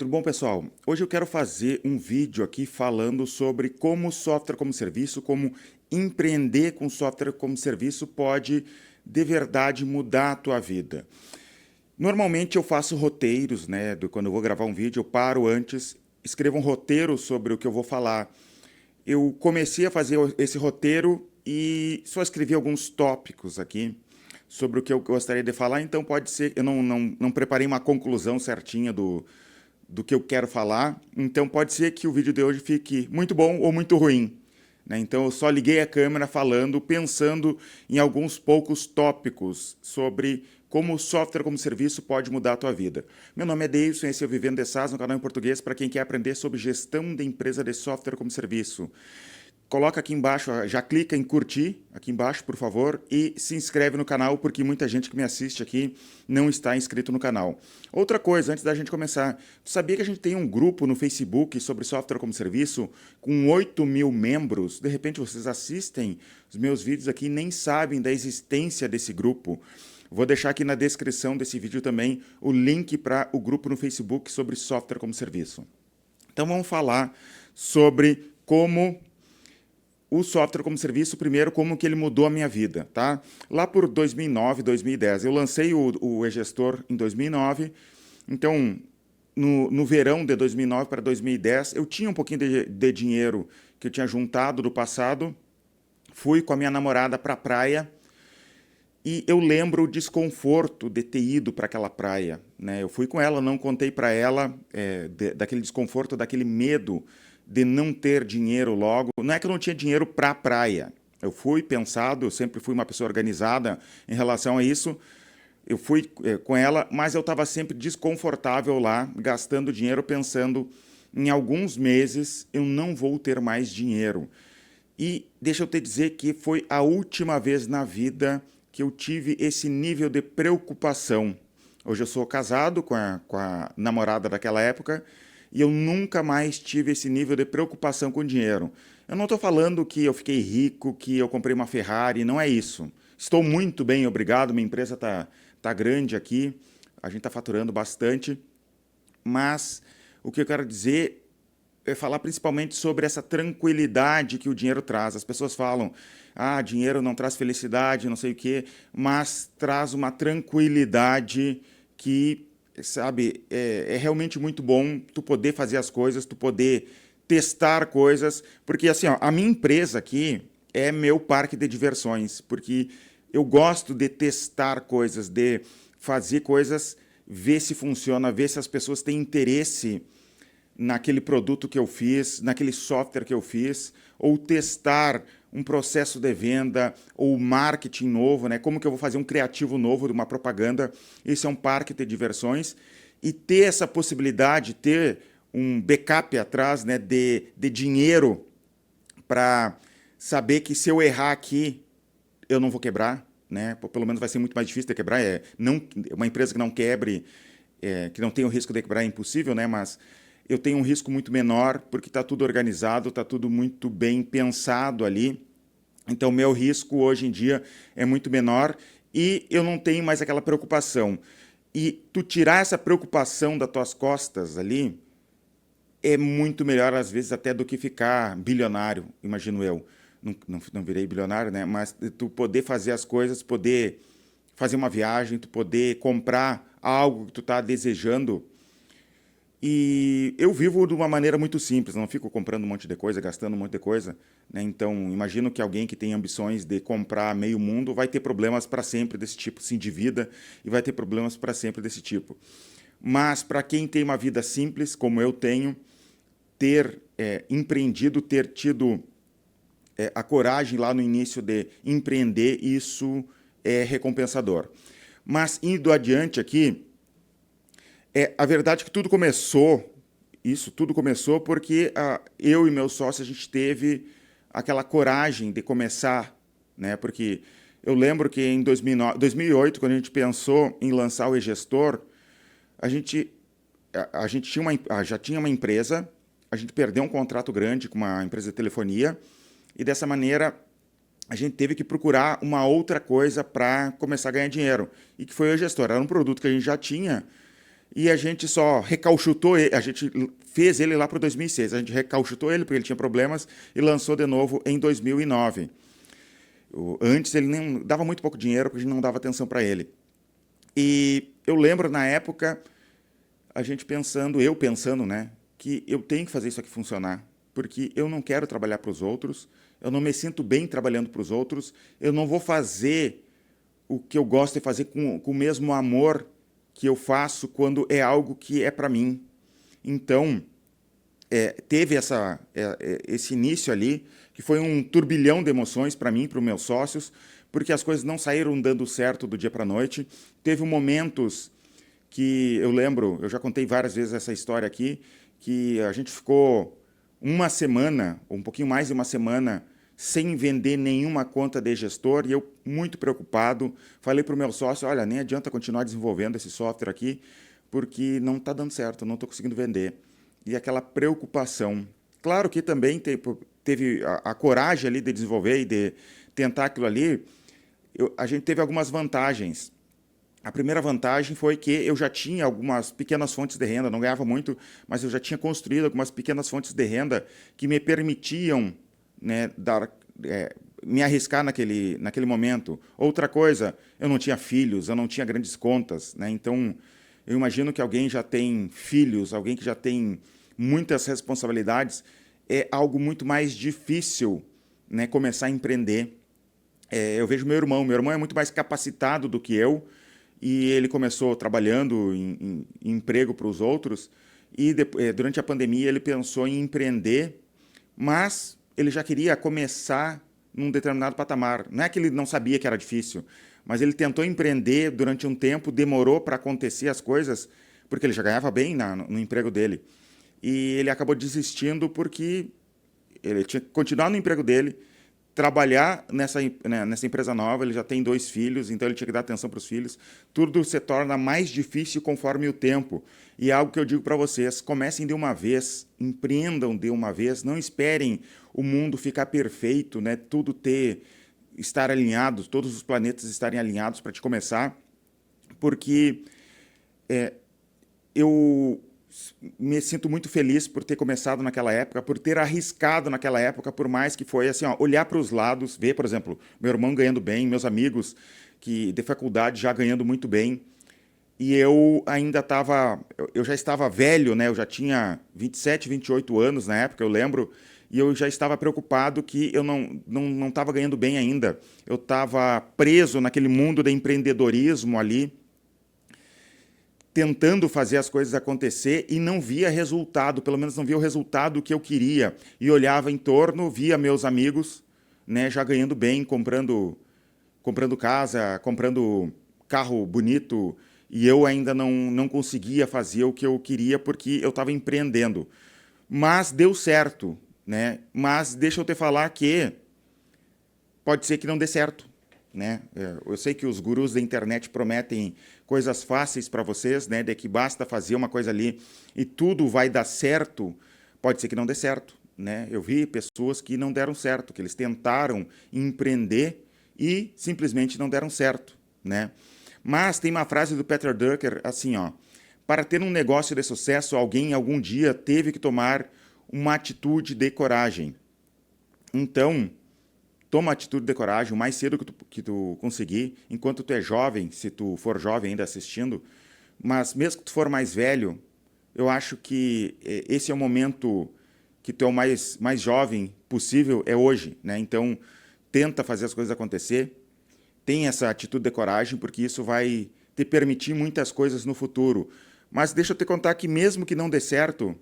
Tudo bom, pessoal? Hoje eu quero fazer um vídeo aqui falando sobre como software como serviço, como empreender com software como serviço pode de verdade mudar a tua vida. Normalmente eu faço roteiros, né? Quando eu vou gravar um vídeo, eu paro antes, escrevo um roteiro sobre o que eu vou falar. Eu comecei a fazer esse roteiro e só escrevi alguns tópicos aqui sobre o que eu gostaria de falar, então pode ser, eu não preparei uma conclusão certinha do que eu quero falar, então pode ser que o vídeo de hoje fique muito bom ou muito ruim, né? Então eu só liguei a câmera falando, pensando em alguns poucos tópicos sobre como o software como serviço pode mudar a tua vida. Meu nome é Deilson, esse é o Vivendo de SaaS, no canal em português para quem quer aprender sobre gestão de empresa de software como serviço. Coloca aqui embaixo, já clica em curtir aqui embaixo, por favor, e se inscreve no canal, porque muita gente que me assiste aqui não está inscrito no canal. Outra coisa, antes da gente começar, tu sabia que a gente tem um grupo no Facebook sobre software como serviço com 8.000 membros? De repente vocês assistem os meus vídeos aqui e nem sabem da existência desse grupo. Vou deixar aqui na descrição desse vídeo também o link para o grupo no Facebook sobre software como serviço. Então vamos falar sobre como o software como serviço, primeiro, como que ele mudou a minha vida, tá? Lá por 2009, 2010, eu lancei o eGestor em 2009, então, no verão de 2009 para 2010, eu tinha um pouquinho de dinheiro que eu tinha juntado do passado, fui com a minha namorada para a praia, e eu lembro o desconforto de ter ido para aquela praia, né? Eu fui com ela, não contei para ela daquele desconforto, daquele medo de não ter dinheiro logo. Não é que eu não tinha dinheiro para a praia. Eu fui pensado, eu sempre fui uma pessoa organizada em relação a isso. Eu fui com ela, mas eu estava sempre desconfortável lá, gastando dinheiro, pensando em alguns meses eu não vou ter mais dinheiro. E deixa eu te dizer que foi a última vez na vida que eu tive esse nível de preocupação. Hoje eu sou casado com a namorada daquela época, e eu nunca mais tive esse nível de preocupação com dinheiro. Eu não estou falando que eu fiquei rico, que eu comprei uma Ferrari, não é isso. Estou muito bem, obrigado, minha empresa tá grande aqui, a gente está faturando bastante, mas o que eu quero dizer é falar principalmente sobre essa tranquilidade que o dinheiro traz. As pessoas falam, dinheiro não traz felicidade, não sei o quê, mas traz uma tranquilidade que, sabe, é realmente muito bom tu poder fazer as coisas, tu poder testar coisas, porque assim, ó, a minha empresa aqui é meu parque de diversões, porque eu gosto de testar coisas, de fazer coisas, ver se funciona, ver se as pessoas têm interesse naquele produto que eu fiz, naquele software que eu fiz, ou testar um processo de venda ou marketing novo, né? Como que eu vou fazer um criativo novo de uma propaganda? Isso é um parque de diversões. E ter essa possibilidade, ter um backup atrás, né, de dinheiro para saber que se eu errar aqui, eu não vou quebrar, né? Pelo menos vai ser muito mais difícil de quebrar. Uma empresa que não quebre, que não tem o risco de quebrar é impossível, né? Mas eu tenho um risco muito menor, porque está tudo organizado, está tudo muito bem pensado ali. Então, meu risco hoje em dia é muito menor e eu não tenho mais aquela preocupação. E tu tirar essa preocupação das tuas costas ali é muito melhor, às vezes, até do que ficar bilionário, imagino eu. Não virei bilionário, né? Mas tu poder fazer as coisas, poder fazer uma viagem, tu poder comprar algo que tu está desejando. E eu vivo de uma maneira muito simples, não fico comprando um monte de coisa, gastando um monte de coisa, né? Então, imagino que alguém que tem ambições de comprar meio mundo vai ter problemas para sempre desse tipo, se endivida e vai ter problemas para sempre desse tipo. Mas para quem tem uma vida simples, como eu tenho, ter empreendido, ter tido a coragem lá no início de empreender, isso é recompensador. Mas indo adiante aqui, a verdade é que isso tudo começou porque eu e meu sócio, a gente teve aquela coragem de começar, né? Porque eu lembro que em 2008, quando a gente pensou em lançar o eGestor, a gente já tinha uma empresa, a gente perdeu um contrato grande com uma empresa de telefonia, e dessa maneira a gente teve que procurar uma outra coisa para começar a ganhar dinheiro, e que foi o eGestor. Era um produto que a gente já tinha, e a gente só recauchutou ele, a gente fez ele lá para o 2006, a gente recauchutou ele porque ele tinha problemas e lançou de novo em 2009. Antes ele nem dava muito pouco dinheiro porque a gente não dava atenção para ele. E eu lembro na época eu pensando, né, que eu tenho que fazer isso aqui funcionar, porque eu não quero trabalhar para os outros, eu não me sinto bem trabalhando para os outros, eu não vou fazer o que eu gosto de fazer com o mesmo amor que eu faço quando é algo que é para mim. Então, teve esse início ali, que foi um turbilhão de emoções para mim, para os meus sócios, porque as coisas não saíram dando certo do dia para a noite. Teve momentos que eu lembro, eu já contei várias vezes essa história aqui, que a gente ficou uma semana, ou um pouquinho mais de uma semana, sem vender nenhuma conta de gestor, e eu muito preocupado, falei para o meu sócio, olha, nem adianta continuar desenvolvendo esse software aqui, porque não está dando certo, não estou conseguindo vender. E aquela preocupação. Claro que também teve a coragem ali de desenvolver e de tentar aquilo ali, a gente teve algumas vantagens. A primeira vantagem foi que eu já tinha algumas pequenas fontes de renda, não ganhava muito, mas eu já tinha construído algumas pequenas fontes de renda que me permitiam, né, me arriscar naquele momento. Outra coisa, eu não tinha filhos, eu não tinha grandes contas, né? Então, eu imagino que alguém já tem filhos, alguém que já tem muitas responsabilidades, é algo muito mais difícil, né, começar a empreender. Eu vejo meu irmão é muito mais capacitado do que eu, e ele começou trabalhando em emprego para os outros, e durante a pandemia ele pensou em empreender, mas ele já queria começar num determinado patamar. Não é que ele não sabia que era difícil, mas ele tentou empreender durante um tempo, demorou para acontecer as coisas, porque ele já ganhava bem no emprego dele. E ele acabou desistindo porque ele tinha que continuar no emprego dele, trabalhar nessa empresa nova, ele já tem 2 filhos, então ele tinha que dar atenção para os filhos. Tudo se torna mais difícil conforme o tempo. E é algo que eu digo para vocês, comecem de uma vez, empreendam de uma vez, não esperem o mundo ficar perfeito, né? Tudo estar alinhado, todos os planetas estarem alinhados para te começar, porque eu me sinto muito feliz por ter começado naquela época, por ter arriscado naquela época, por mais que foi assim, ó, olhar para os lados, ver, por exemplo, meu irmão ganhando bem, meus amigos que de faculdade já ganhando muito bem, e eu ainda eu já estava velho, né? Eu já tinha 27, 28 anos na época, eu lembro, e eu já estava preocupado que eu não estava ganhando bem ainda. Eu estava preso naquele mundo de empreendedorismo ali, tentando fazer as coisas acontecer e não via resultado, pelo menos não via o resultado que eu queria. E olhava em torno, via meus amigos, né, já ganhando bem, comprando casa, comprando carro bonito, e eu ainda não conseguia fazer o que eu queria porque eu estava empreendendo. Mas deu certo, né? Mas deixa eu te falar que pode ser que não dê certo, né? Eu sei que os gurus da internet prometem coisas fáceis para vocês, né? De que basta fazer uma coisa ali e tudo vai dar certo. Pode ser que não dê certo, né? Eu vi pessoas que não deram certo, que eles tentaram empreender e simplesmente não deram certo, né? Mas tem uma frase do Peter Drucker assim, ó: para ter um negócio de sucesso, alguém algum dia teve que tomar uma atitude de coragem. Então, toma a atitude de coragem o mais cedo que tu conseguir, enquanto tu é jovem, se tu for jovem ainda assistindo, mas mesmo que tu for mais velho, eu acho que esse é o momento que tu é o mais jovem possível, é hoje, né? Então, tenta fazer as coisas acontecer, tem essa atitude de coragem, porque isso vai te permitir muitas coisas no futuro. Mas deixa eu te contar que mesmo que não dê certo,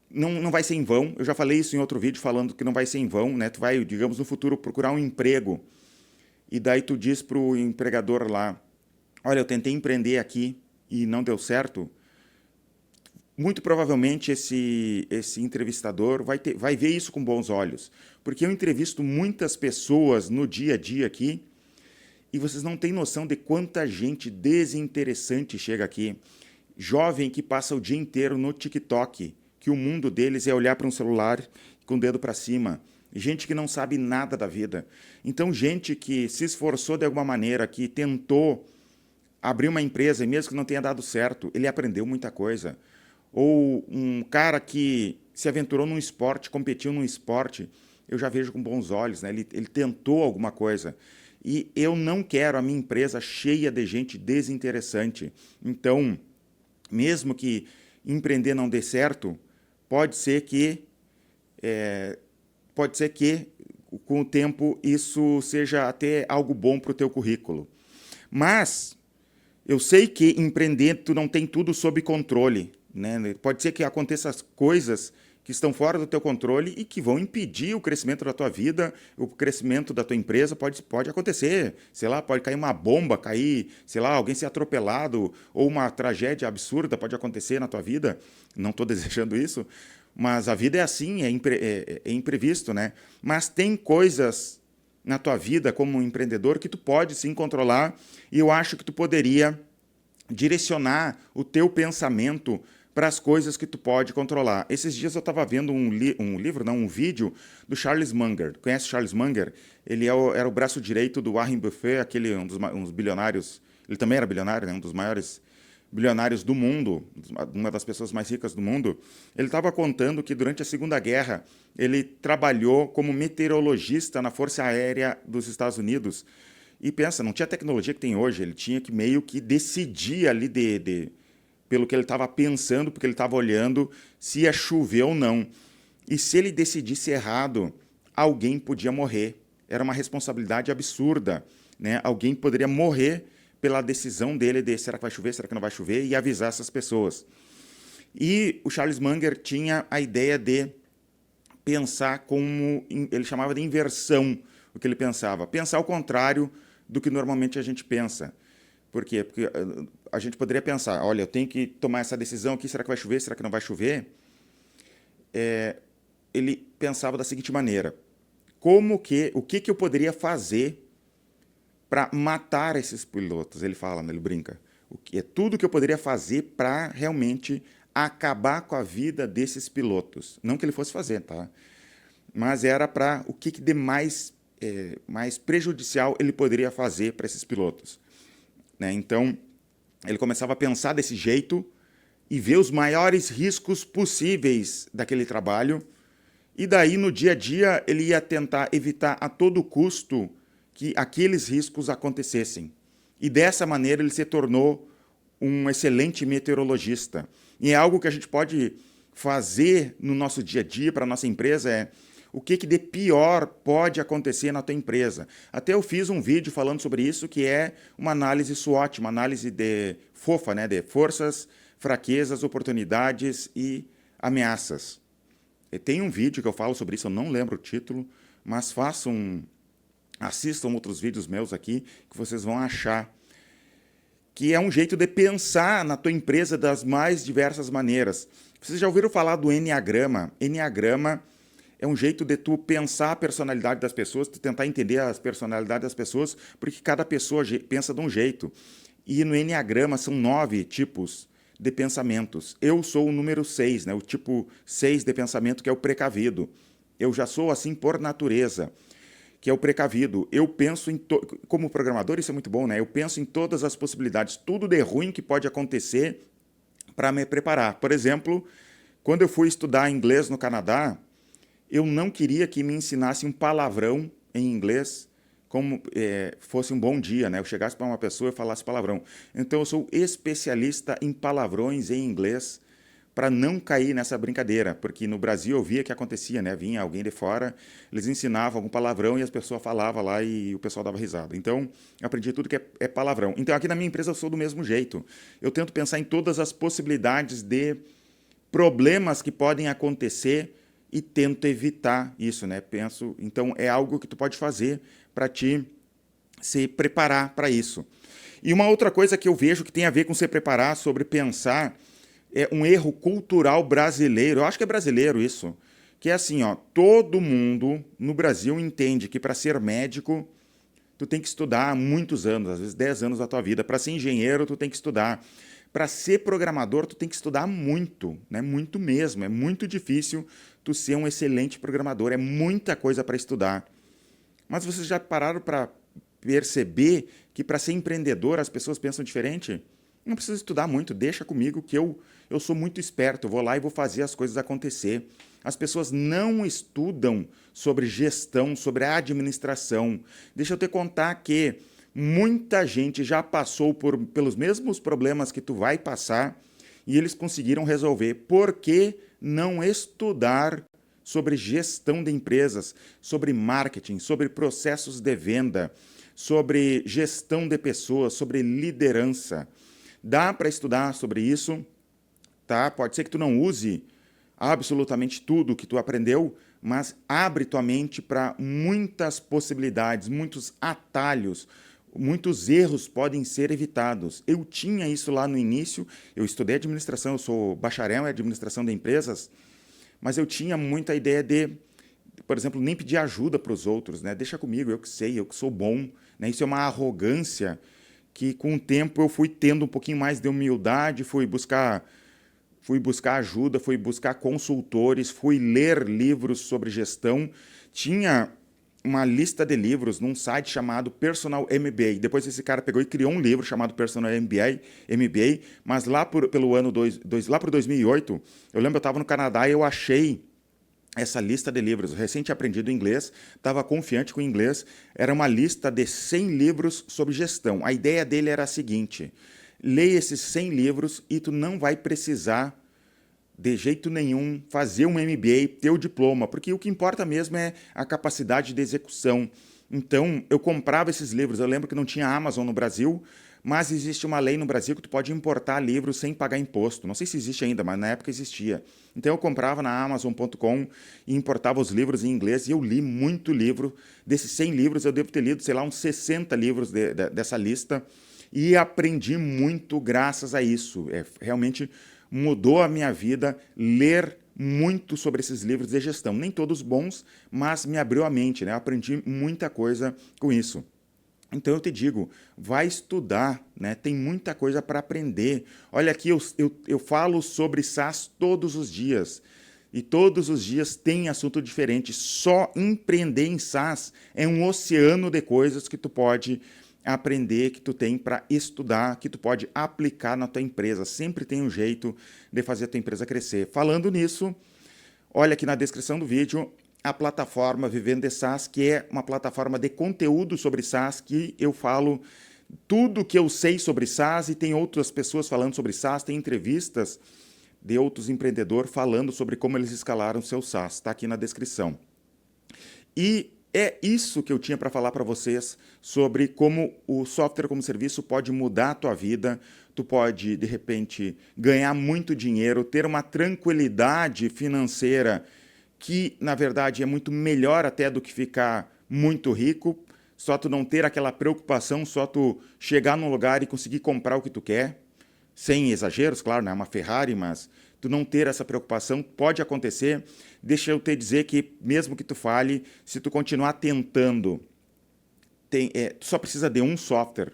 não vai ser em vão. Eu já falei isso em outro vídeo falando que não vai ser em vão, né? Tu vai, digamos, no futuro procurar um emprego e daí tu diz para o empregador lá, olha, eu tentei empreender aqui e não deu certo. Muito provavelmente esse entrevistador vai ver isso com bons olhos, porque eu entrevisto muitas pessoas no dia a dia aqui e vocês não têm noção de quanta gente desinteressante chega aqui. Jovem que passa o dia inteiro no TikTok, que o mundo deles é olhar para um celular com o dedo para cima. Gente que não sabe nada da vida. Então, gente que se esforçou de alguma maneira, que tentou abriu uma empresa e mesmo que não tenha dado certo, ele aprendeu muita coisa. Ou um cara que se aventurou num esporte, competiu num esporte, eu já vejo com bons olhos, né? Ele tentou alguma coisa. E eu não quero a minha empresa cheia de gente desinteressante. Então, mesmo que empreender não dê certo, pode ser que pode ser que com o tempo isso seja até algo bom para o teu currículo. Mas eu sei que empreender tu não tem tudo sob controle, né? Pode ser que aconteçam coisas que estão fora do teu controle e que vão impedir o crescimento da tua vida, o crescimento da tua empresa. Pode acontecer, sei lá, pode cair uma bomba, cair, sei lá, alguém ser atropelado, ou uma tragédia absurda pode acontecer na tua vida. Não estou desejando isso, mas a vida é assim, é imprevisto, né? Mas tem coisas na tua vida como empreendedor que tu pode sim controlar, e eu acho que tu poderia direcionar o teu pensamento para as coisas que tu pode controlar. Esses dias eu estava vendo um vídeo do Charles Munger. Conhece Charles Munger? Ele era o braço direito do Warren Buffett, um dos bilionários. Ele também era bilionário, né? Um dos maiores bilionários do mundo, uma das pessoas mais ricas do mundo. Ele estava contando que durante a Segunda Guerra ele trabalhou como meteorologista na Força Aérea dos Estados Unidos. E pensa, não tinha a tecnologia que tem hoje, ele tinha que meio que decidir ali pelo que ele estava pensando, porque ele estava olhando se ia chover ou não. E se ele decidisse errado, alguém podia morrer. Era uma responsabilidade absurda, né? Alguém poderia morrer pela decisão dele de será que vai chover, será que não vai chover, e avisar essas pessoas. E o Charles Munger tinha a ideia de pensar como ele chamava de inversão, o que ele pensava. Pensar ao contrário do que normalmente a gente pensa. Por quê? Porque a gente poderia pensar, olha, eu tenho que tomar essa decisão aqui, será que vai chover, será que não vai chover? Ele pensava da seguinte maneira, o que eu poderia fazer para matar esses pilotos? Ele fala, né, ele brinca. É tudo que eu poderia fazer para realmente acabar com a vida desses pilotos. Não que ele fosse fazer, tá? Mas era para o que de mais prejudicial ele poderia fazer para esses pilotos. Né? Então, ele começava a pensar desse jeito e ver os maiores riscos possíveis daquele trabalho. E daí, no dia a dia, ele ia tentar evitar a todo custo que aqueles riscos acontecessem. E dessa maneira ele se tornou um excelente meteorologista. E é algo que a gente pode fazer no nosso dia a dia para a nossa empresa, o que de pior pode acontecer na tua empresa. Até eu fiz um vídeo falando sobre isso, que é uma análise SWOT, uma análise de FOFA, né, de forças, fraquezas, oportunidades e ameaças. E tem um vídeo que eu falo sobre isso, eu não lembro o título, mas assistam outros vídeos meus aqui que vocês vão achar. Que é um jeito de pensar na tua empresa das mais diversas maneiras. Vocês já ouviram falar do Enneagrama? Enneagrama é um jeito de tu pensar a personalidade das pessoas, tu tentar entender as personalidades das pessoas, porque cada pessoa pensa de um jeito. E no Enneagrama são 9 tipos de pensamentos. Eu sou o número 6, né? O tipo 6 de pensamento, que é o precavido. Eu já sou assim por natureza, que é o precavido. Eu penso como programador, isso é muito bom, né? Eu penso em todas as possibilidades, tudo de ruim que pode acontecer para me preparar. Por exemplo, quando eu fui estudar inglês no Canadá, eu não queria que me ensinasse um palavrão em inglês como fosse um bom dia, né? Eu chegasse para uma pessoa e falasse palavrão. Então eu sou especialista em palavrões em inglês para não cair nessa brincadeira, porque no Brasil eu via que acontecia, né? Vinha alguém de fora, eles ensinavam algum palavrão e as pessoas falavam lá e o pessoal dava risada. Então, eu aprendi tudo que é palavrão. Então, aqui na minha empresa eu sou do mesmo jeito. Eu tento pensar em todas as possibilidades de problemas que podem acontecer e tento evitar isso, né? Então, é algo que tu pode fazer para te se preparar para isso. E uma outra coisa que eu vejo que tem a ver com se preparar, sobre pensar, é um erro cultural brasileiro. Eu acho que é brasileiro isso. Que é assim, ó, todo mundo no Brasil entende que para ser médico tu tem que estudar há muitos anos, às vezes 10 anos da tua vida. Para ser engenheiro tu tem que estudar. Para ser programador tu tem que estudar muito, né? Muito mesmo. É muito difícil tu ser um excelente programador. É muita coisa para estudar. Mas vocês já pararam para perceber que para ser empreendedor as pessoas pensam diferente? Não precisa estudar muito, deixa comigo que eu sou muito esperto, eu vou lá e vou fazer as coisas acontecer. As pessoas não estudam sobre gestão, sobre administração. Deixa eu te contar que muita gente já passou pelos mesmos problemas que tu vai passar e eles conseguiram resolver. Por que não estudar sobre gestão de empresas, sobre marketing, sobre processos de venda, sobre gestão de pessoas, sobre liderança? Dá para estudar sobre isso, tá? Pode ser que tu não use absolutamente tudo que tu aprendeu, mas abre tua mente para muitas possibilidades, muitos atalhos, muitos erros podem ser evitados. Eu tinha isso lá no início, eu estudei administração, eu sou bacharel em administração de empresas, mas eu tinha muita ideia de, por exemplo, nem pedir ajuda para os outros, né? Deixa comigo, eu que sei, eu que sou bom, né? Isso é uma arrogância que com o tempo eu fui tendo um pouquinho mais de humildade, fui buscar ajuda, fui buscar consultores, fui ler livros sobre gestão. Tinha uma lista de livros num site chamado Personal MBA. Depois esse cara pegou e criou um livro chamado Personal MBA, mas lá pelo ano lá por 2008, eu lembro que eu estava no Canadá e eu achei essa lista de livros. Recém tinha aprendido inglês, estava confiante com o inglês. Era uma lista de 100 livros sobre gestão. A ideia dele era a seguinte: leia esses 100 livros e tu não vai precisar, de jeito nenhum, fazer um MBA, ter o diploma, porque o que importa mesmo é a capacidade de execução. Então, eu comprava esses livros. Eu lembro que não tinha Amazon no Brasil, mas existe uma lei no Brasil que tu pode importar livros sem pagar imposto. Não sei se existe ainda, mas na época existia. Então, eu comprava na Amazon.com e importava os livros em inglês, e eu li muito livro. Desses 100 livros, eu devo ter lido, sei lá, uns 60 livros dessa lista, e aprendi muito graças a isso. Realmente mudou a minha vida ler muito sobre esses livros de gestão. Nem todos bons, mas me abriu a mente, né? Eu aprendi muita coisa com isso. Então eu te digo, vai estudar, né? Tem muita coisa para aprender. Olha aqui, eu falo sobre SaaS todos os dias. E todos os dias tem assunto diferente. Só empreender em SaaS é um oceano de coisas que tu pode aprender, que tu tem para estudar, que tu pode aplicar na tua empresa. Sempre tem um jeito de fazer a tua empresa crescer. Falando nisso, olha aqui na descrição do vídeo a plataforma Vivendo de SaaS, que é uma plataforma de conteúdo sobre SaaS, que eu falo tudo que eu sei sobre SaaS e tem outras pessoas falando sobre SaaS, tem entrevistas de outros empreendedores falando sobre como eles escalaram seu SaaS. Está aqui na descrição. E é isso que eu tinha para falar para vocês sobre como o software como serviço pode mudar a tua vida. Tu pode, de repente, ganhar muito dinheiro, ter uma tranquilidade financeira que, na verdade, é muito melhor até do que ficar muito rico. Só tu não ter aquela preocupação, só tu chegar num lugar e conseguir comprar o que tu quer. Sem exageros, claro, não é uma Ferrari, mas tu não ter essa preocupação pode acontecer. Deixa eu te dizer que, mesmo que tu fale, se tu continuar tentando, tu só precisa de um software.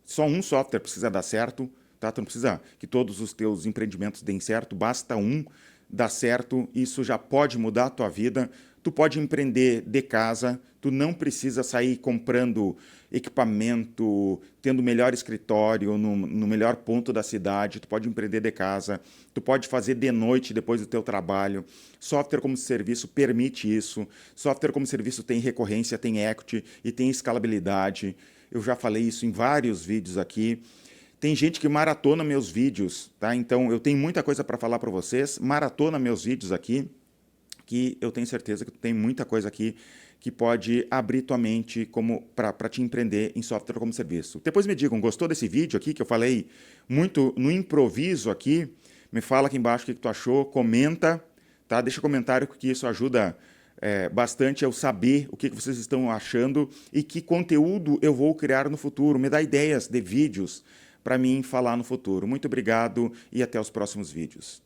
Só um software precisa dar certo, tá? Tu não precisa que todos os teus empreendimentos deem certo, basta um dar certo, isso já pode mudar a tua vida. Tu pode empreender de casa, tu não precisa sair comprando equipamento, tendo o melhor escritório no melhor ponto da cidade, tu pode empreender de casa, tu pode fazer de noite depois do teu trabalho. Software como serviço permite isso, software como serviço tem recorrência, tem equity e tem escalabilidade. Eu já falei isso em vários vídeos aqui. Tem gente que maratona meus vídeos, tá? Então eu tenho muita coisa para falar para vocês, maratona meus vídeos aqui, que eu tenho certeza que tem muita coisa aqui que pode abrir tua mente para te empreender em software como serviço. Depois me digam, gostou desse vídeo aqui, que eu falei muito no improviso aqui? Me fala aqui embaixo o que tu achou, comenta, tá? Deixa um comentário, que isso ajuda bastante eu saber o que vocês estão achando e que conteúdo eu vou criar no futuro. Me dá ideias de vídeos para mim falar no futuro. Muito obrigado e até os próximos vídeos.